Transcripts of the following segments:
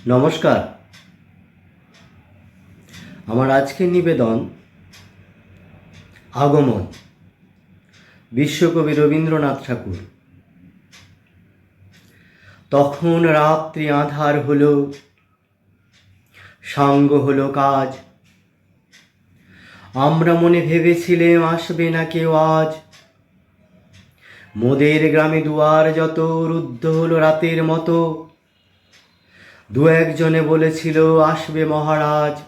নমস্কার। আমার আজকের নিবেদন আগমন, বিশ্বকবি রবীন্দ্রনাথ ঠাকুর। তখন রাত্রি আঁধার হলো, সাঙ্গ হলো কাজ। আমরা মনে ভেবেছিলেম আসবে না কেউ আজ। মোদের গ্রামে দুয়ার যত রুদ্ধ হলো রাতের মতো। দু একজনে বলেছিল আসবে মহারাজ।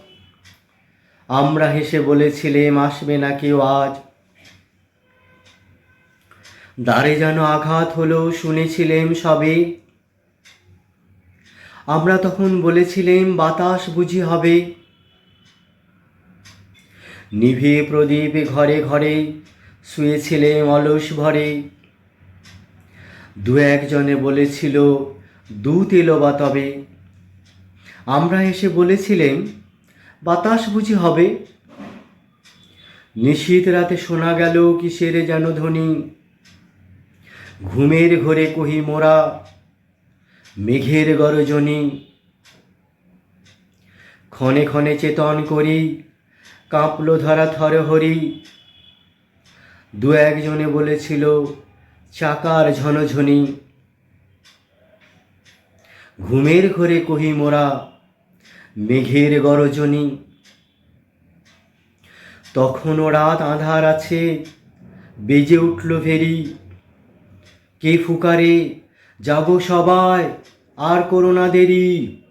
আমরা হেসে বলেছিলেম আসবে না কেউ আজ। দ্বারে যেন আঘাত হলো, শুনেছিলেম সবে। আমরা তখন বলেছিলেম বাতাস বুঝি হবে। নিভে প্রদীপ ঘরে ঘরে, শুয়েছিলেম অলস ভরে। দু একজনে বলেছিল দূত এলো বা তবে। আমরা এসে বলেছিলেম বাতাস বুঝি হবে। নিশীথ রাতে শোনা গেল কিসের যেন ধ্বনি। ঘুমের ঘোরে কহি মোরা মেঘের গরজনি। ক্ষণে ক্ষণে চেতন করি, কাঁপলো ধরা থরহরি। দু একজনে বলেছিল চাকার ঝনঝনি। ঘুমের ঘোরে কহি মোরা মেঘের গরজনি। তখনও রাত আঁধার আছে, বেজে উঠল ভেরি। কে ফুকারে জাগো সবাই, আর করো না দেরি।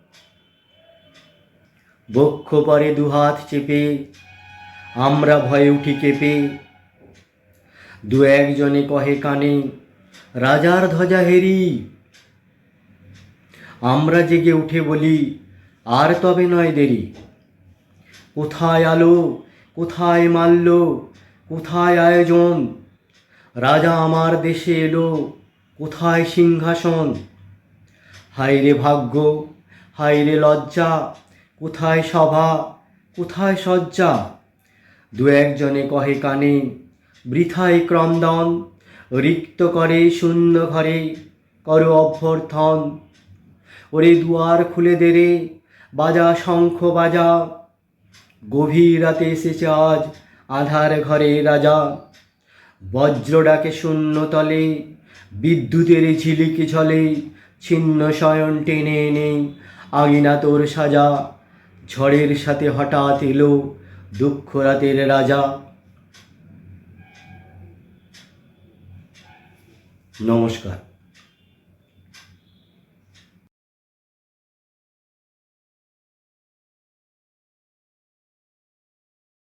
বক্ষ পরে দুহাত চেপে আমরা ভয়ে উঠি কেঁপে। দু একজনে কহে কানে রাজার ধ্বজা হেরি। আমরা জেগে উঠে বলি আর তবে নয় দেরি। কোথায় আলো, কোথায় মাল্য, কোথায় আয়োজন। রাজা আমার দেশে এলো, কোথায় সিংহাসন। হায় রে ভাগ্য, হায় রে লজ্জা, কোথায় সভা, কোথায় শয্যা। দু একজনে কহে কানে বৃথায় ক্রন্দন। রিক্ত করে শূন্য ঘরে করো অভ্যর্থন। ওরে দুয়ার খুলে দে রে, বাজা শঙ্খ বাজা। গভীর রাতে এসেছে আজ আধার ঘরে রাজা। বজ্র ডাকে শূন্য তলে, বিদ্যুতের ঝিলিক ঝলে। ছিন্ন শয়ন টেনে এনে আগিনা তোর সাজা। ঝড়ের সাথে হঠাৎ এলো দুঃখ রাতের রাজা। নমস্কার।